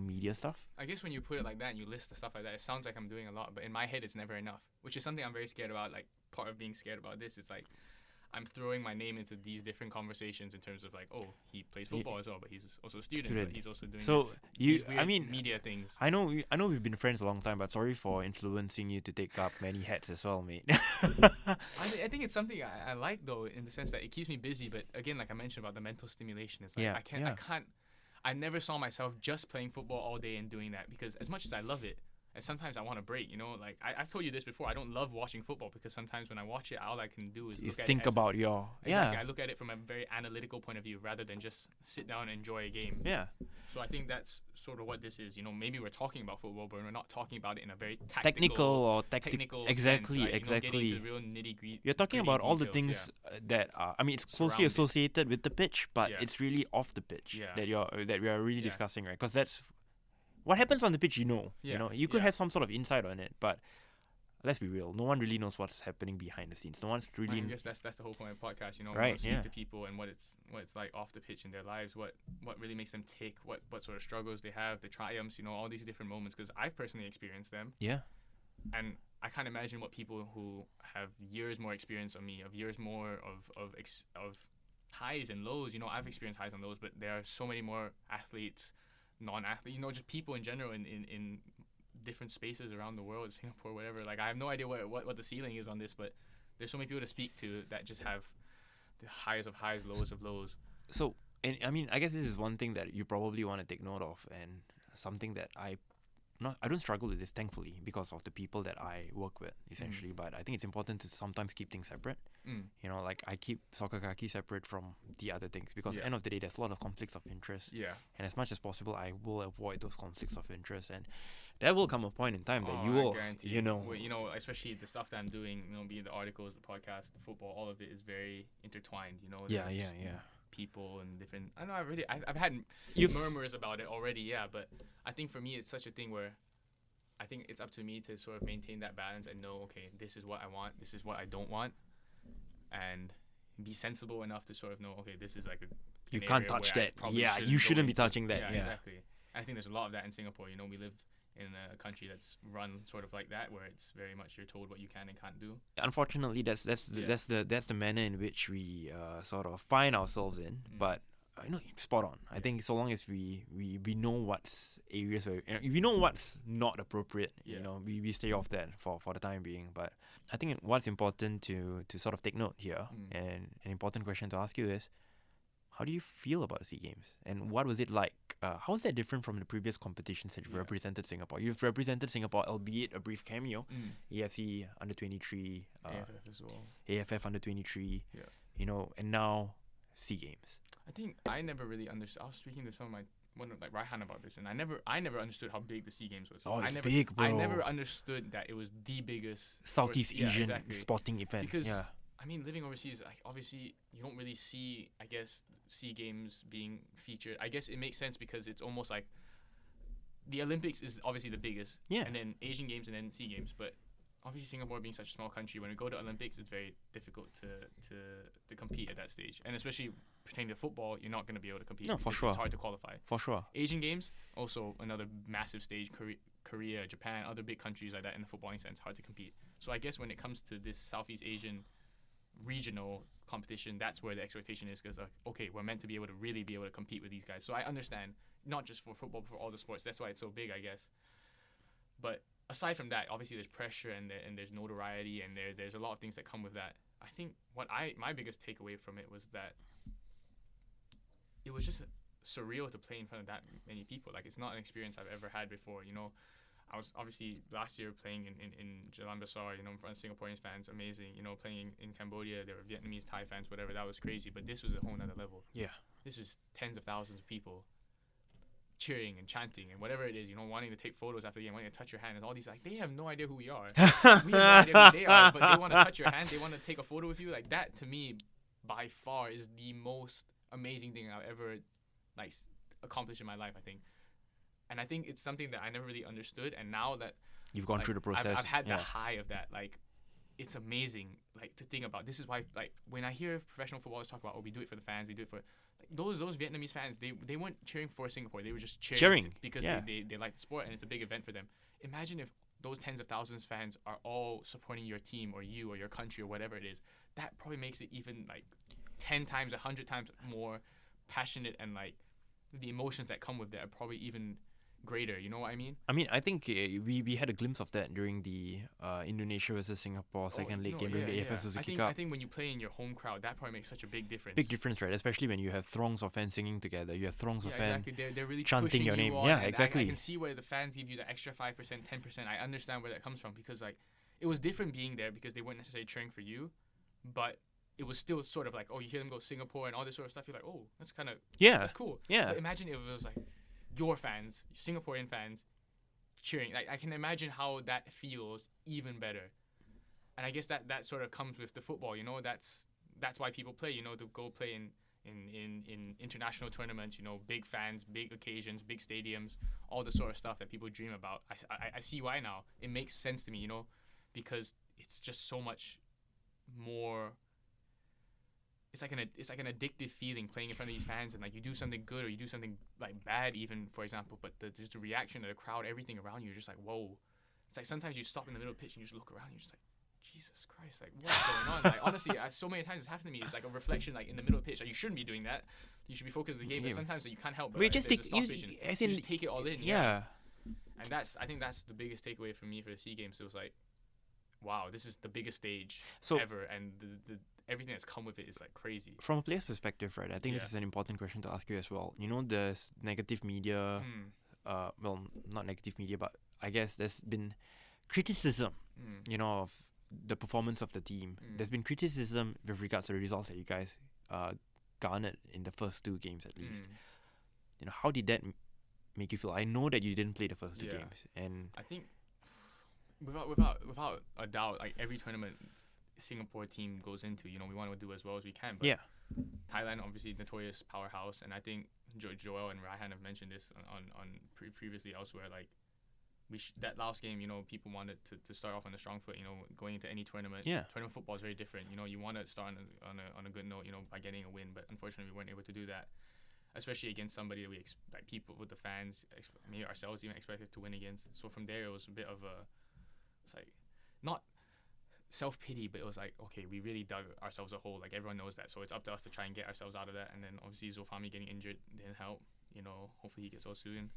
media stuff. I guess when you put it like that and you list the stuff like that, it sounds like I'm doing a lot, but in my head, it's never enough, which is something I'm very scared about. Like, part of being scared about this is like, I'm throwing my name into these different conversations in terms of like, oh, he plays football as well, but he's also a student. But he's also doing these weird media things. I know we've been friends a long time, but sorry for influencing you to take up many hats as well, mate. I think it's something I like though, in the sense that it keeps me busy. But again, like I mentioned about the mental stimulation, it's like I never saw myself just playing football all day and doing that because as much as I love it, and sometimes I want to break, like I've told you this before, I don't love watching football because sometimes when I watch it, all I can do is think about your I look at it from a very analytical point of view rather than just sit down and enjoy a game. Yeah. So I think that's sort of what this is. Maybe we're talking about football, but we're not talking about it in a very technical technical exactly sense, like, exactly. Getting into the real nitty-gritty. You're talking about all the details, things that are, it's closely Surround it. associated with the pitch, but Yeah. it's really off the pitch Yeah. that we are really Yeah. discussing, right? Because that's what happens on the pitch. You could have some sort of insight on it, but let's be real, no one really knows what's happening behind the scenes. No one's really. I guess that's the whole point of the podcast. Right, Speak yeah. to people and what it's like off the pitch in their lives, what really makes them tick, what sort of struggles they have, the triumphs, all these different moments. Because I've personally experienced them, Yeah. and I can't imagine what people who have years more experience than me, of years more of highs and lows. I've experienced highs and lows, but there are so many more athletes, non-athletes, just people in general in different spaces around the world, Singapore, whatever. Like, I have no idea what the ceiling is on this, but there's so many people to speak to that just have the highs of highs, lows of lows. So, and I guess this is one thing that you probably want to take note of, and something that I don't struggle with this, thankfully, because of the people that I work with, essentially. But I think it's important to sometimes keep things separate. Like I keep Soccer Kaki separate from the other things because at the end of the day, there's a lot of conflicts of interest. Yeah. And as much as possible, I will avoid those conflicts of interest, and there will come a point in time that you will, Well, especially the stuff that I'm doing, be it the articles, the podcast, the football, all of it is very intertwined. Yeah. People and different. I know. I've had murmurs about it already. Yeah, but I think for me, it's such a thing where I think it's up to me to sort of maintain that balance and know, okay, this is what I want, this is what I don't want, and be sensible enough to sort of know, okay, this is like a. You can't touch that. Yeah, you shouldn't be touching that. Yeah, exactly. I think there's a lot of that in Singapore. We live in a country that's run sort of like that, where it's very much you're told what you can and can't do. Unfortunately, that's the manner in which we sort of find ourselves in. But spot on. I think so long as we know what's areas where we know what's not appropriate, we stay off that for the time being. But I think what's important to sort of take note here, and an important question to ask you is, how do you feel about the SEA Games? And what was it like? How is that different from the previous competitions that you've represented Singapore? You've represented Singapore, albeit a brief cameo, AFC under 23, AFF as well. AFF under 23, Yeah. And now SEA Games. I think I never really understood. I was speaking to some of my like Raihan about this, and I never understood how big the SEA Games was. Oh, it's big, bro. I never understood that it was the biggest Southeast Asian sporting event. Because I mean, living overseas, like, obviously you don't really see, I guess, SEA Games being featured. I guess it makes sense because it's almost like the Olympics is obviously the biggest, and then Asian Games and then SEA Games. But obviously Singapore being such a small country, when we go to Olympics, it's very difficult to compete at that stage. And especially pertaining to football, you're not going to be able to compete. No, for sure. It's hard to qualify. For sure. Asian Games, also another massive stage. Korea, Japan, other big countries like that in the footballing sense, hard to compete. So I guess when it comes to this Southeast Asian regional competition, that's where the expectation is, because okay, we're meant to be able to really be able to compete with these guys. So I understand, not just for football, but for all the sports. That's why it's so big, I guess. But aside from that, obviously there's pressure and there's notoriety, and there's a lot of things that come with that. I think my biggest takeaway from it was that it was just surreal to play in front of that many people. Like, it's not an experience I've ever had before. I was obviously last year playing in Jalan-Besar, in front of Singaporean fans, amazing. Playing in Cambodia, there were Vietnamese, Thai fans, whatever. That was crazy. But this was a whole nother level. Yeah. This was tens of thousands of people cheering and chanting and whatever it is, wanting to take photos after the game, wanting to touch your hand, and all these, like, they have no idea who we are. We have no idea who they are, but they want to touch your hand. They want to take a photo with you. Like, that to me, by far, is the most amazing thing I've ever accomplished in my life, I think. And I think it's something that I never really understood, and now that you've gone through the process, I've had the high of that. Like, it's amazing, like, to think about. This is why, like, when I hear professional footballers talk about, we do it for the fans, we do it for, like, those Vietnamese fans, they weren't cheering for Singapore, they were just cheering because they like the sport and it's a big event for them. Imagine if those tens of thousands of fans are all supporting your team or you or your country or whatever it is. That probably makes it even, like, 10 times, 100 times more passionate, and, like, the emotions that come with that are probably even greater. You know what I mean? I think we had a glimpse of that during the Indonesia versus Singapore second leg game during the AFF Suzuki Cup. I think when you play in your home crowd, that probably makes such a big difference. Big difference, right? Especially when you have throngs of fans singing together. You have throngs of fans they're really chanting your name. On, yeah, exactly. I can see where the fans give you the extra 5%, 10%. I understand where that comes from, because, like, it was different being there because they weren't necessarily cheering for you, but it was still sort of like, oh, you hear them go Singapore and all this sort of stuff. You're like, oh, that's kind of that's cool. Yeah. But imagine if it was like your fans, Singaporean fans, cheering. Like, I can imagine how that feels even better. And I guess that sort of comes with the football. That's why people play. To go play in international tournaments. Big fans, big occasions, big stadiums, all the sort of stuff that people dream about. I see why now. It makes sense to me. Because it's just so much more. It's like an addictive feeling playing in front of these fans, and, like, you do something good or you do something, like, bad even, for example, but just the reaction of the crowd, everything around you, you're just like, whoa. It's like sometimes you stop in the middle of the pitch and you just look around and you're just like, Jesus Christ, like, what's going on? Like, honestly, so many times it's happened to me. It's like a reflection, like, in the middle of the pitch. Like, you shouldn't be doing that. You should be focused on the game, but sometimes you can't help but, like, just you just take it all in. Yeah. And I think that's the biggest takeaway for me for the SEA Games. It was like, wow, this is the biggest stage ever, and the everything that's come with it is, like, crazy. From a player's perspective, right, I think this is an important question to ask you as well. There's negative media, well, not negative media, but I guess there's been criticism, of the performance of the team. There's been criticism with regards to the results that you guys garnered in the first two games at least. How did that make you feel? I know that you didn't play the first two games, and I think without a doubt, like, every tournament Singapore team goes into, we want to do as well as we can. But Thailand, obviously, notorious powerhouse, and I think Joel and Raihan have mentioned this on previously elsewhere. Like, that last game, people wanted to start off on a strong foot. Going into any tournament. Tournament football is very different. You want to start on a good note. By getting a win, but unfortunately we weren't able to do that. especially against somebody that like people with the fans, maybe ourselves even expected to win against. So from there, it was a bit of a, it's like, not self-pity, but it was like, okay, we really dug ourselves a hole. Like, everyone knows that, so it's up to us to try and get ourselves out of that. And then obviously Zofami getting injured didn't help. Hopefully he gets well soon.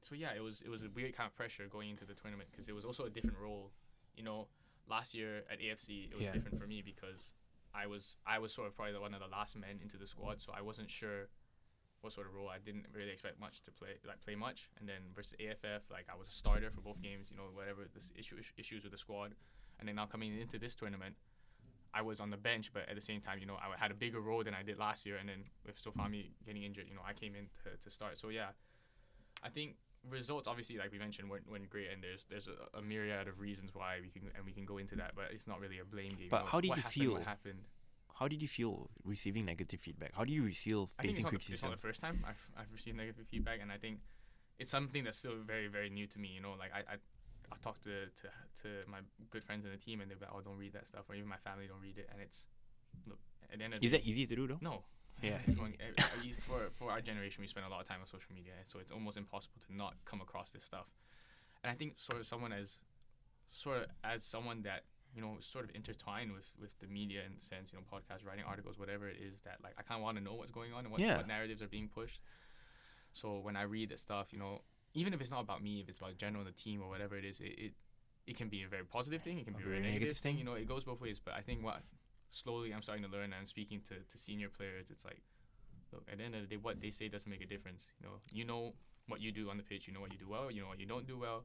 So yeah, it was a weird kind of pressure going into the tournament, because it was also a different role. Last year at AFC, it was different for me because I was sort of probably one of the last men into the squad, so I wasn't sure what sort of role. I didn't really expect much to play much. And then versus AFF, like, I was a starter for both games, whatever the issues with the squad. And then now coming into this tournament, I was on the bench, but at the same time, I had a bigger role than I did last year. And then with Sofami getting injured, I came in to start. So yeah, I think results, obviously, like we mentioned, weren't great, and there's a myriad of reasons why we can go into that, but it's not really a blame game. But how did you feel? What happened? How did you feel receiving negative feedback? How do you feel facing criticism? It's not the first time I've received negative feedback, and I think it's something that's still very, very new to me. Like I talk to my good friends in the team, and they're like, "Oh, don't read that stuff," or even my family don't read it. And it's, look, at the end of the Is that easy to do though? No. Yeah. For our generation, we spend a lot of time on social media, so it's almost impossible to not come across this stuff. And I think as someone that sort of intertwined with the media in a sense, podcasts, writing articles, whatever it is, that like I kind of want to know what's going on and what narratives are being pushed. So when I read that stuff, even if it's not about me, if it's about general the team or whatever it is, it can be a very positive thing, it can be a very negative thing. It goes both ways. But I think what slowly I'm starting to learn, and I'm speaking to senior players, it's like, look, at the end of the day, what they say doesn't make a difference. You know what you do on the pitch, you know what you do well, you know what you don't do well.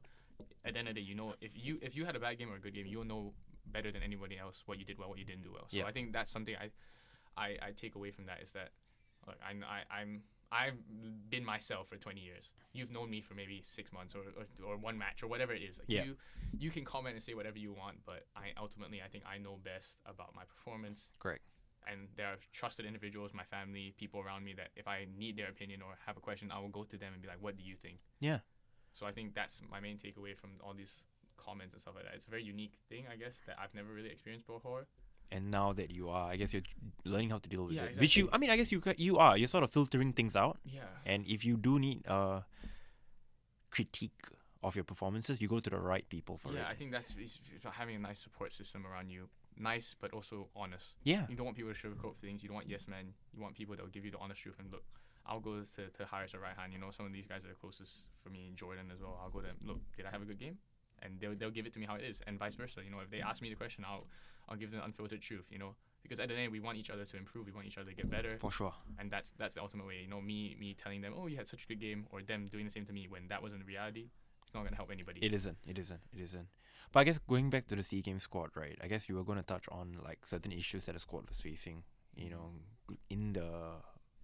At the end of the day, if you had a bad game or a good game, you'll know better than anybody else what you did well, what you didn't do well. So I think that's something I take away from that, is that, like, I've been myself for 20 years. You've known me for maybe 6 months or one match or whatever it is. Like, you can comment and say whatever you want, but I think I know best about my performance. Correct. And there are trusted individuals, my family, people around me, that if I need their opinion or have a question, I will go to them and be like, what do you think? Yeah. So I think that's my main takeaway from all these comments and stuff like that. It's a very unique thing, I guess, that I've never really experienced before. And now that you are, I guess you're learning how to deal with it. Exactly. Which I guess you are. You're sort of filtering things out. Yeah. And if you do need critique of your performances, you go to the right people for it. Yeah, I think it's having a nice support system around you. Nice, but also honest. Yeah. You don't want people to sugarcoat things. You don't want yes men. You want people that will give you the honest truth. And look, I'll go to Harris or Raihan. Some of these guys are the closest for me. Jordan as well. I'll go to them. Look, did I have a good game? And they'll give it to me how it is, and vice versa. If they ask me the question, I'll give them the unfiltered truth. Because at the end, we want each other to improve. We want each other to get better. For sure. And that's the ultimate way. Me telling them, oh, you had such a good game, or them doing the same to me when that wasn't the reality, it's not gonna help anybody. It isn't. But I guess going back to the SEA Games squad, right? I guess you were going to touch on like certain issues that the squad was facing, in the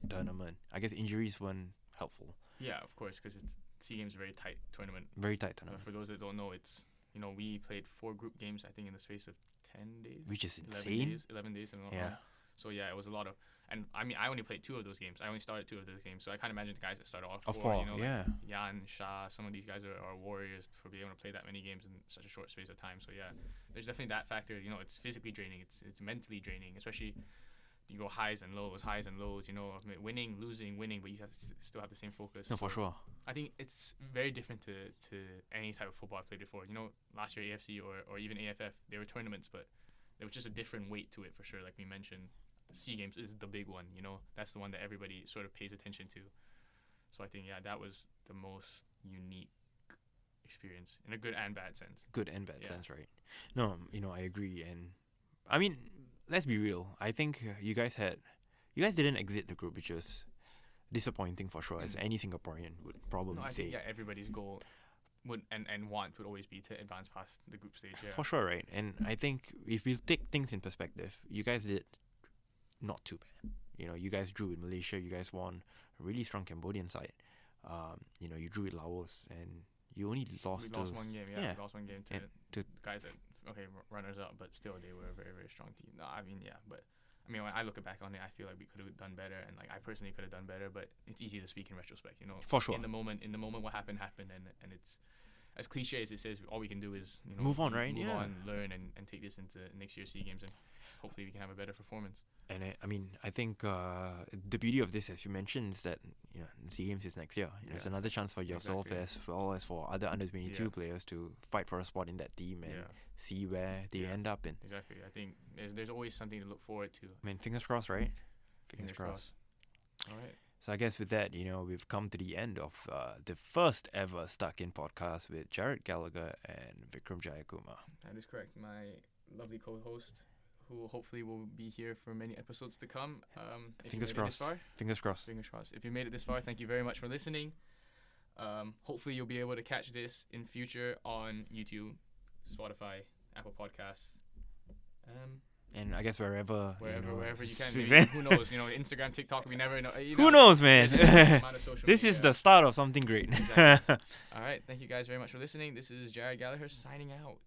tournament. I guess injuries weren't helpful. Yeah, of course, because SEA Games is a very tight tournament. Very tight tournament. For those that don't know, it's we played 4 group games, I think, in the space of 10 days. Which is insane. 11 days. Yeah. So yeah, it was a lot of. And I mean, I only played 2 of those games. I only started 2 of those games. So I can't imagine the guys that started off 4. Like Jan, Shah, some of these guys are warriors for being able to play that many games in such a short space of time. So yeah, there's definitely that factor. It's physically draining. It's mentally draining, especially. You go highs and lows. Winning, losing, winning, but you have to still have the same focus. No, for sure. I think it's very different to any type of football I played before. Last year AFC or even AFF, they were tournaments, but there was just a different weight to it for sure. Like we mentioned, SEA Games is the big one. That's the one that everybody sort of pays attention to. So I think that was the most unique experience in a good and bad sense. Good and bad sense, right? No, I agree, and I mean, let's be real. I think you guys didn't exit the group, which was disappointing for sure, as any Singaporean would probably say. Think, everybody's goal would and want would always be to advance past the group stage. Yeah. For sure, right? And I think if we take things in perspective, you guys did not too bad. You guys drew with Malaysia. You guys won a really strong Cambodian side. You drew with Laos, and you only lost. We lost one game. Yeah, we lost one game to guys that runners up, but still they were a very, very strong team. No, I mean, but when I look back on it, I feel like we could have done better, and like I personally could have done better. But it's easy to speak in retrospect, For sure. In the moment, what happened, and it's as cliche as it says. All we can do is move on, right? Move on, learn, and take this into next year's SEA Games, and hopefully we can have a better performance. And I mean, I think the beauty of this, as you mentioned, is that SEA Games is next year. It's Yeah. another chance for yourself Exactly. as well as for other under 22 Yeah. players to fight for a spot in that team and Yeah. see where they Yeah. end up in. Exactly. I think there's always something to look forward to. I mean, fingers crossed, right? Fingers Fingers crossed. All right. So I guess with that, we've come to the end of the first ever Stuck In podcast with Jared Gallagher and Vikram Jayakumar. That is correct. My lovely co-host, who hopefully will be here for many episodes to come. If Fingers you made it this crossed. far, Fingers crossed. fingers crossed. If you made it this far, thank you very much for listening. Hopefully you'll be able to catch this in future on YouTube, Spotify, Apple Podcasts. And I guess wherever Wherever you can. we Maybe, went. who knows? Instagram, TikTok. We never know. Who knows, man? there's an endless amount of social This is media. the start of something great. Exactly. All right. Thank you guys very much for listening. This is Jared Gallagher signing out.